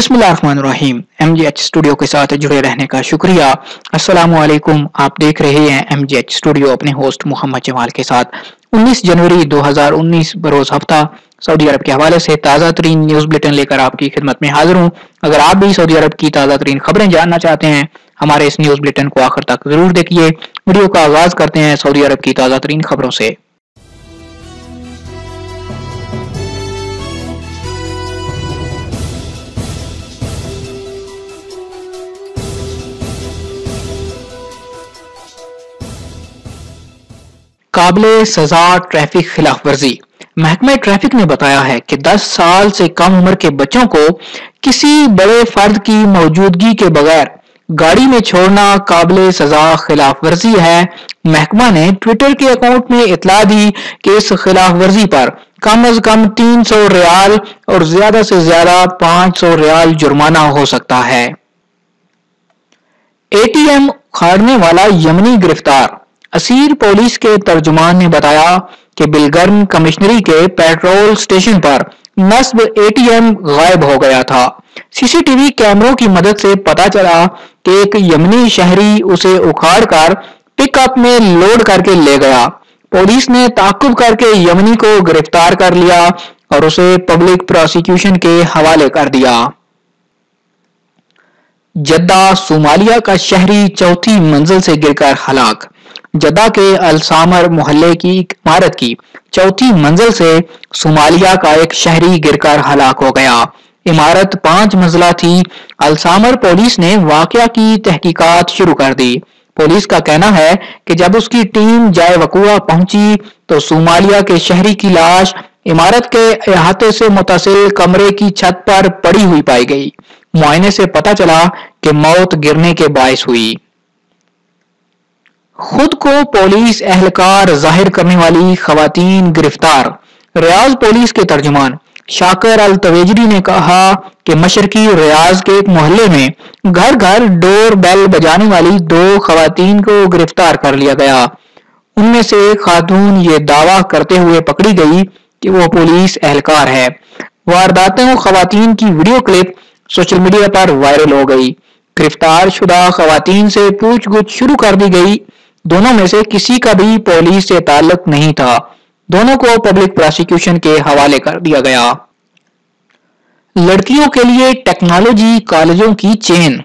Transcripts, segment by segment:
बिस्मिल्लाहिर्रहमानिर्रहीम। MGH studio के साथ जुड़े रहने का शुक्रिया। अस्सलाम वालेकुम। आप देख रहे हैं MGH स्टूडियो अपने होस्ट मोहम्मद जमाल के साथ। 19 जनवरी 2019 बरोज हफ्ता सऊदी अरब के हवाले से ताज़ा तरीन न्यूज़ बुलेटिन लेकर आपकी खिदमत में हाजिर हूँ। अगर आप भी सऊदी अरब की ताज़ा तरीन खबरें जानना चाहते हैं, हमारे इस न्यूज़ बुलेटिन को आखिर तक जरूर देखिए। वीडियो का आगाज करते हैं सऊदी अरब की ताज़ा तरीन खबरों से। काबिले सजा ट्रैफिक खिलाफ वर्जी। महकमे ट्रैफिक ने बताया है कि 10 साल से कम उम्र के बच्चों को किसी बड़े फर्द की मौजूदगी के बगैर गाड़ी में छोड़ना काबिले सजा खिलाफ वर्जी है। महकमा ने ट्विटर के अकाउंट में इतला दी कि इस खिलाफ वर्जी पर कम अज कम 300 रियाल और ज्यादा से ज्यादा 500 रियाल जुर्माना हो सकता है। ATM उखाड़ने वाला यमनी गिरफ्तार। असीर पुलिस के तर्जुमान ने बताया कि बिलगर्म कमिश्नरी के पेट्रोल स्टेशन पर नस्ब ATM गायब हो गया था। CCTV कैमरों की मदद से पता चला कि एक यमनी शहरी उसे उखाड़कर पिकअप में लोड करके ले गया। पुलिस ने ताकुब करके यमनी को गिरफ्तार कर लिया और उसे पब्लिक प्रोसिक्यूशन के हवाले कर दिया। जद्दा सोमालिया का शहरी चौथी मंजिल से गिरकर हलाक। जद्दा के अलसामर मोहल्ले की इमारत की चौथी मंजिल से सोमालिया का एक शहरी गिरकर हलाक हो गया। इमारत 5 मंजिला थी। अलसामर पुलिस ने वाकया की तहकीकात शुरू कर दी। पुलिस का कहना है कि जब उसकी टीम जाए वकुआ पहुंची तो सोमालिया के शहरी की लाश इमारत के अहाते से मुतसिल कमरे की छत पर पड़ी हुई पाई गई। मुआयने से पता चला कि मौत गिरने के बायस हुई। खुद को पुलिस एहलकार जाहिर करने वाली खवातीन गिरफ्तार। रियाज पुलिस के तर्जुमान शाकर अल तवेजरी ने कहा कि मशरकी रियाज के एक मोहल्ले में घर घर डोर बेल बजाने वाली 2 खवातीन को गिरफ्तार कर लिया गया। उनमें से एक खातून ये दावा करते हुए पकड़ी गई कि वो पुलिस एहलकार है। वारदातों खवातीन की वीडियो क्लिप सोशल मीडिया पर वायरल हो गई। गिरफ्तार शुदा खवातीन से पूछगछ शुरू कर दी गई। दोनों में से किसी का भी पुलिस से ताल्लुक नहीं था। दोनों को पब्लिक प्रोसिक्यूशन के हवाले कर दिया गया। लड़कियों के लिए टेक्नोलॉजी कॉलेजों की चेन।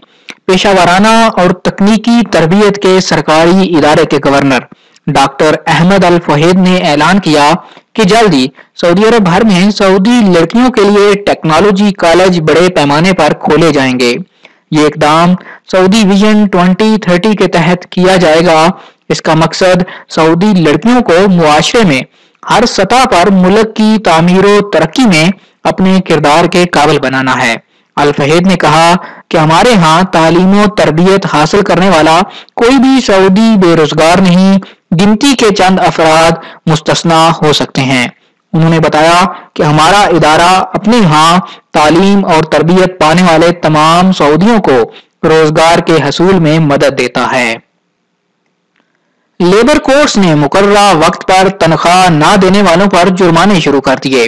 पेशावराना और तकनीकी तरबियत के सरकारी इदारे के गवर्नर डॉक्टर अहमद अल फहीद ने ऐलान किया कि जल्दी सऊदी अरब भर में सऊदी लड़कियों के लिए टेक्नोलॉजी कॉलेज बड़े पैमाने पर खोले जाएंगे। ये इकदाम सऊदी विजन 2030 के तहत किया जाएगा। इसका मकसद सऊदी लड़कियों को मुआशरे में हर सतह पर मुल्क की तामीर और तरक्की में अपने किरदार के काबिल बनाना है। अल फहीद ने कहा कि हमारे यहाँ तालीम और तरबियत हासिल करने वाला कोई भी सऊदी बेरोजगार नहीं, गिनती के चंद अफराद मुस्तस्ना हो सकते हैं। उन्होंने बताया कि हमारा इदारा अपने यहाँ तालीम और तरबियत पाने वाले तमाम सऊदियों को रोजगार के हसूल में मदद देता है। लेबर कोर्ट्स ने मुकर्ररा वक्त पर तनख्वाह न देने वालों पर जुर्माने शुरू कर दिए।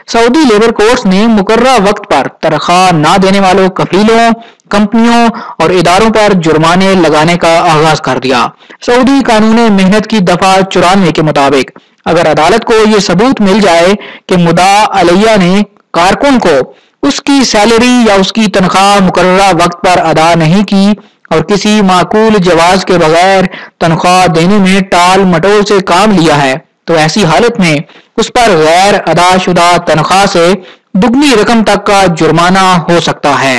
सऊदी लेबर कोर्ट्स ने मुकर्ररा वक्त पर तनख्वाह न देने वालों कफीलों, कंपनियों और इदारों पर जुर्माने लगाने का आगाज कर दिया। सऊदी कानून मेहनत की दफा 94 के मुताबिक अगर अदालत को यह सबूत मिल जाए कि मुद्दा अलैया ने कारकुन को उसकी सैलरी या उसकी तनख्वाह मुकर्ररा वक्त पर अदा नहीं की और किसी माकूल जवाज के बगैर तनख्वाह देने में टाल मटोल से काम लिया है, तो ऐसी हालत में उस पर गैर अदाशुदा तनख्वाह से दुगनी रकम तक का जुर्माना हो सकता है।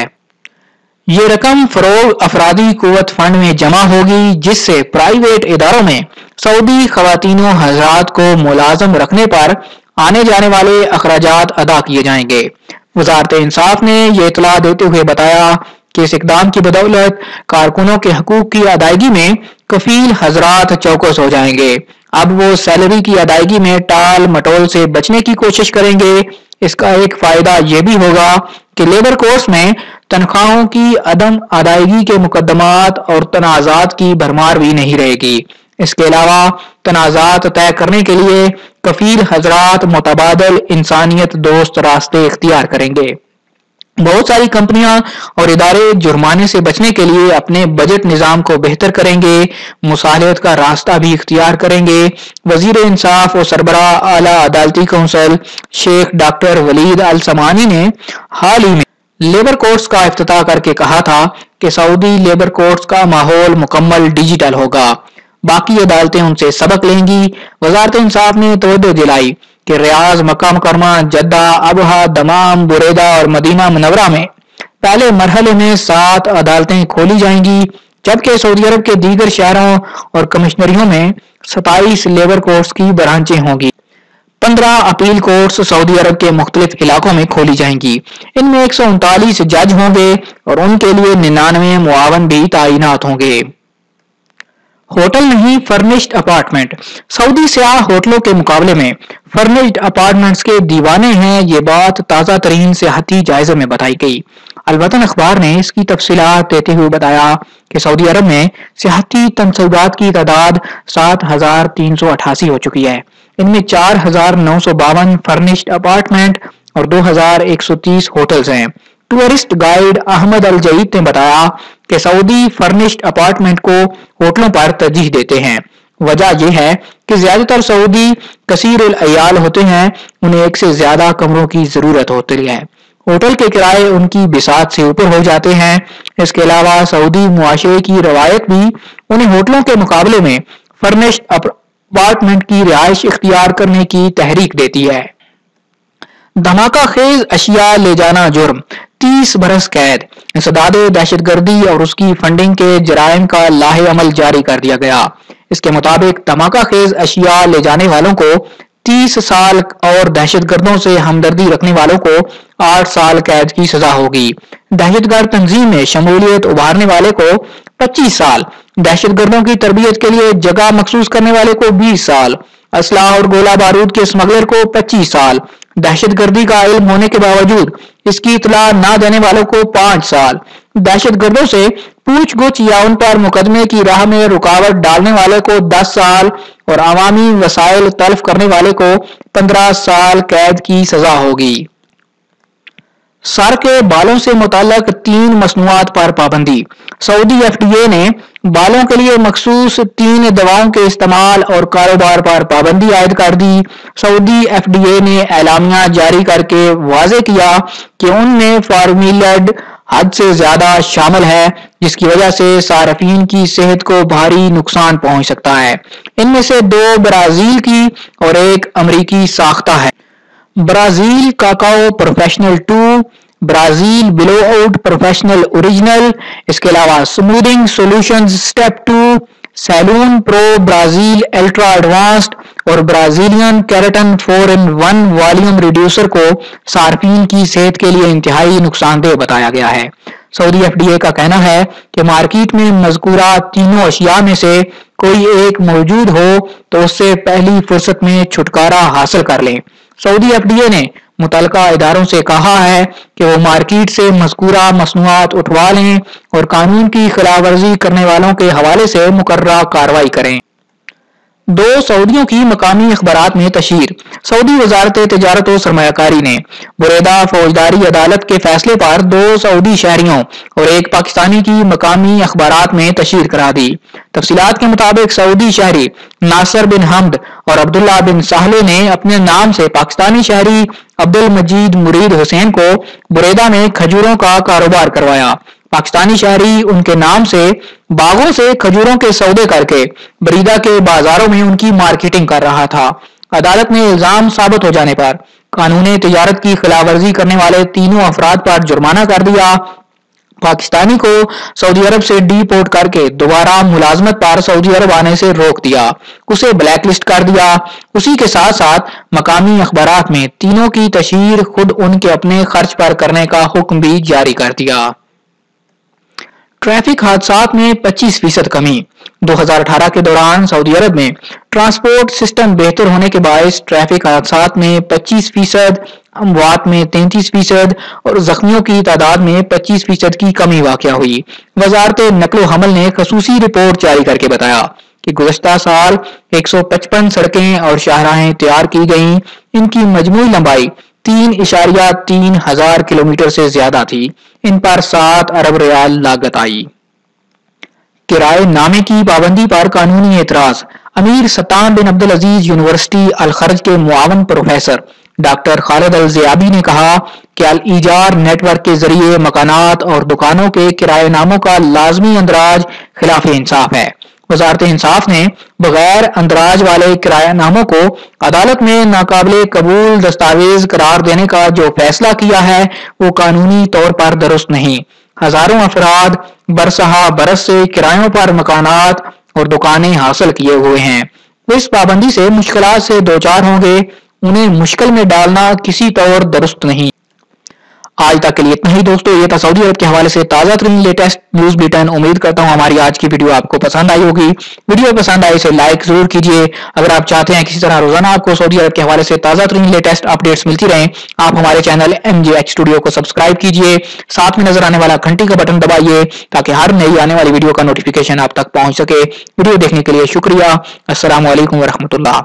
ये रकम फरोग अफरादी कुव्वत फंड में जमा होगी, जिससे प्राइवेट इदारों में सऊदी खवातीनों हजरात को मुलाजम रखने पर आने जाने वाले अखराजात अदा किए जाएंगे। वजारत इंसाफ ने यह इतला देते हुए बताया कि इस इकदाम की बदौलत कारकुनों के हकूक की अदायगी में कफील हजरात चौकस हो जाएंगे। अब वो सैलरी की अदायगी में टाल मटोल से बचने की कोशिश करेंगे। इसका एक फायदा यह भी होगा कि लेबर कोर्ट्स में तनख्वाहों की अदम अदायगी के मुकदमात और तनाजात की भरमार भी नहीं रहेगी। इसके अलावा तनाजात तय करने के लिए कफील हजरात मुतबादल इंसानियत दोस्त रास्ते इख्तियार करेंगे। بہت ساری کمپنیاں اور ادارے جرمانے سے بچنے کے لیے اپنے بجٹ نظام کو بہتر کریں گے، مصالحت کا راستہ بھی اختیار کریں گے۔ وزیر انصاف اور سربراہ اعلیٰ عدالتی کونسل شیخ ڈاکٹر ولید السمانی نے حال ہی میں لیبر کورٹس کا افتتاح کر کے کہا تھا کہ سعودی لیبر کورٹس کا ماحول مکمل ڈیجیٹل ہوگا، باقی عدالتیں ان سے سبق لیں گی۔ وزارت انصاف نے توجہ دلائی کہ ریاض، مکہ مکرمہ، جدہ، ابہا، دمام، بریدہ اور مدینہ منورہ میں پہلے مرحلے میں 7 عدالتیں کھولی جائیں گی، جبکہ سعودی عرب کے دیگر شہروں اور کمشنریوں میں 27 لیبر کورٹس کی برانچیں ہوں گی۔ 15 اپیل کورٹس سعودی عرب کے مختلف علاقوں میں کھولی جائیں گی۔ ان میں 139 جج ہوں گے اور ان کے لیے 99 معاون بھی تعینات ہوں گے۔ ہوٹل نہیں، فرنشڈ اپارٹمنٹ۔ سعودی سیاح ہوٹلوں کے مقابلے میں فرنشڈ اپارٹمنٹس کے دیوانے ہیں، یہ بات تازہ ترین سیاحتی جائزے میں بتائی گئی۔ الوطن اخبار نے اس کی تفصیلات دیتے ہوئے بتایا کہ سعودی عرب میں سیاحتی تنصیبات کی تعداد 7388 ہو چکی ہے۔ ان میں 4952 فرنشڈ اپارٹمنٹ اور 2130 ہوٹلز ہیں۔ ٹورسٹ گائیڈ احمد الجعید نے بتایا کہ سعودی فرنشڈ اپارٹمنٹ کو ہوٹلوں پر ترجیح دیتے ہیں۔ وجہ یہ ہے کہ زیادہ تر سعودی کثیر العیال ہوتے ہیں، انہیں ایک سے زیادہ کمروں کی ضرورت ہوتی ہے۔ ہوٹل کے کرائے ان کی بساط سے اوپر ہو جاتے ہیں۔ اس کے علاوہ سعودی معاشرے کی روایت بھی انہیں ہوٹلوں کے مقابلے میں فرنشڈ اپارٹمنٹ کی رہائش اختیار کرنے کی تحریک دیتی ہے۔ دھماکہ خیز اشیاء لے جانا جرم، 30 برس قید۔ انسداد دہشت گردی اور اس کی فنڈنگ کے جرائم کا لاحِ عمل جاری کر دیا گیا۔ اس کے مطابق دھماکہ خیز اشیاء لے جانے والوں کو 30 سال اور دہشت گردوں سے ہمدردی رکھنے والوں کو 8 سال قید کی سزا ہوگی۔ دہشت گرد تنظیم میں شمولیت ابھارنے والے کو 25 سال، دہشت گردوں کی تربیت کے لیے جگہ مخصوص کرنے والے کو 20 سال، اسلحہ اور گولہ بارود کے اسمگلر کو 25 سال، دہشت گردی کا علم ہونے کے باوجود اس کی اطلاع نہ دینے والوں کو 5 سال، دہشت گردوں سے پوچھ گچھ یا ان پر مقدمے کی راہ میں رکاوٹ ڈالنے والے کو 10 سال اور عوامی وسائل تلف کرنے والے کو 15 سال قید کی سزا ہوگی۔ سر کے بالوں سے متعلق 3 مصنوعات پر پابندی۔ سعودی ایف ڈی اے نے بالوں کے لیے مخصوص 3 دواؤں کے استعمال اور کاروبار پر پابندی عائد کر دی۔ سعودی ایف ڈی اے نے اعلامیہ جاری کر کے واضح کیا کہ ان میں فارمیلڈ حد سے زیادہ شامل ہے، جس کی وجہ سے صارفین کی صحت کو بھاری نقصان پہنچ سکتا ہے۔ ان میں سے 2 برازیل کی اور 1 امریکی ساختہ ہے۔ برازیل کاکاؤ پروفیشنل 2، برازیل بلو آؤٹ پروفیشنل اوریجنل، اس کے علاوہ سموتھنگ سولوشنز سٹیپ 2، سیلون پرو برازیل الٹرا ایڈوانسڈ اور برازیلین کیراٹن 4-in-1 والیوم ریڈیوسر کو صارفین کی صحت کے لیے انتہائی نقصان دہ بتایا گیا ہے۔ سعودی ایف ڈی اے کا کہنا ہے کہ مارکیٹ میں مذکورہ تینوں اشیاء میں سے کوئی ایک موجود ہو تو اس سے پہلی فرصت میں چھٹکارا حاصل کر لیں۔ سعودی ایف ڈی اے نے متعلقہ اداروں سے کہا ہے کہ وہ مارکیٹ سے مذکورہ مصنوعات اٹھوا لیں اور قانون کی خلاف ورزی کرنے والوں کے حوالے سے مقررہ کارروائی کریں۔ 2 سعودیوں کی مقامی اخبارات میں تشہیر۔ سعودی وزارت تجارت و سرمایہ کاری نے بریدہ فوجداری عدالت کے فیصلے پر 2 سعودی شہریوں اور 1 پاکستانی کی مقامی اخبارات میں تشہیر کرا دی۔ تفصیلات کے مطابق سعودی شہری ناصر بن حمد اور عبداللہ بن ساہلے نے اپنے نام سے پاکستانی شہری عبدالمجید مرید حسین کو بریدہ میں کھجوروں کا کاروبار کروایا۔ پاکستانی شہری ان کے نام سے باغوں سے کھجوروں کے سودے کر کے بریدہ کے بازاروں میں ان کی مارکیٹنگ کر رہا تھا۔ عدالت نے الزام ثابت ہو جانے پر قانون تجارت کی خلاف ورزی کرنے والے تینوں افراد پر جرمانہ کر دیا۔ پاکستانی کو سعودی عرب سے ڈی پورٹ کر کے دوبارہ ملازمت پر سعودی عرب آنے سے روک دیا، اسے بلیک لسٹ کر دیا۔ اسی کے ساتھ ساتھ مقامی اخبارات میں تینوں کی تشہیر خود ان کے اپنے خرچ پر کرنے کا حکم بھی جاری کر دیا۔ ٹریفک حادثات میں 25% کمی۔ 2018 کے دوران سعودی عرب میں ٹرانسپورٹ سسٹم بہتر ہونے کے باعث ٹریفک حادثات میں 25%، اموات میں 33% اور زخمیوں کی تعداد میں 25% کی کمی واقع ہوئی۔ وزارت نقل و حمل نے خصوصی رپورٹ جاری کر کے بتایا کہ گزشتہ سال 155 سڑکیں اور شاہراہیں تیار کی گئیں، ان کی مجموعی لمبائی 3.3 हजार किलोमीटर से ज्यादा थी। इन पर 7 अरब रियाल लागत आई। किराए नामे की पाबंदी पर कानूनी एतराज। अमीर सत्तान बिन अब्दुल अजीज यूनिवर्सिटी अल खर्ज के मुआवन प्रोफेसर डॉक्टर खालिद अल ज़ियाबी ने कहा कि अल ईजार नेटवर्क के जरिए मकानात और दुकानों के किराए नामों का लाजमी अंदराज खिलाफ इंसाफ है। वजारत इंसाफ ने बगैर अंदराज वाले किराया नामों को अदालत में नाकाबिले कबूल दस्तावेज करार देने का जो फैसला किया है वो कानूनी तौर पर दुरुस्त नहीं। हजारों अफराद बरसहा बरस से किरायों पर मकानात और दुकानें हासिल किए हुए हैं। वो इस पाबंदी से मुश्किलात से दो चार होंगे। उन्हें मुश्किल में डालना किसी तौर दुरुस्त नहीं। आज तक के लिए इतना ही दोस्तों। ये था सऊदी अरब के हवाले से ताजा तरीन लेटेस्ट न्यूज बुलेटिन। उम्मीद करता हूँ हमारी आज की वीडियो आपको पसंद आई होगी। वीडियो पसंद आई इसे लाइक जरूर कीजिए। अगर आप चाहते हैं किसी तरह रोजाना आपको सऊदी अरब के हवाले से ताजा तरीन लेटेस्ट अपडेट्स मिलती रहें, आप हमारे चैनल MJH स्टूडियो को सब्सक्राइब कीजिए। साथ में नजर आने वाला घंटी का बटन दबाइए ताकि हर नई आने वाली वीडियो का नोटिफिकेशन आप तक पहुंच सके। वीडियो देखने के लिए शुक्रिया। अस्सलाम वालेकुम व रहमतुल्लाह।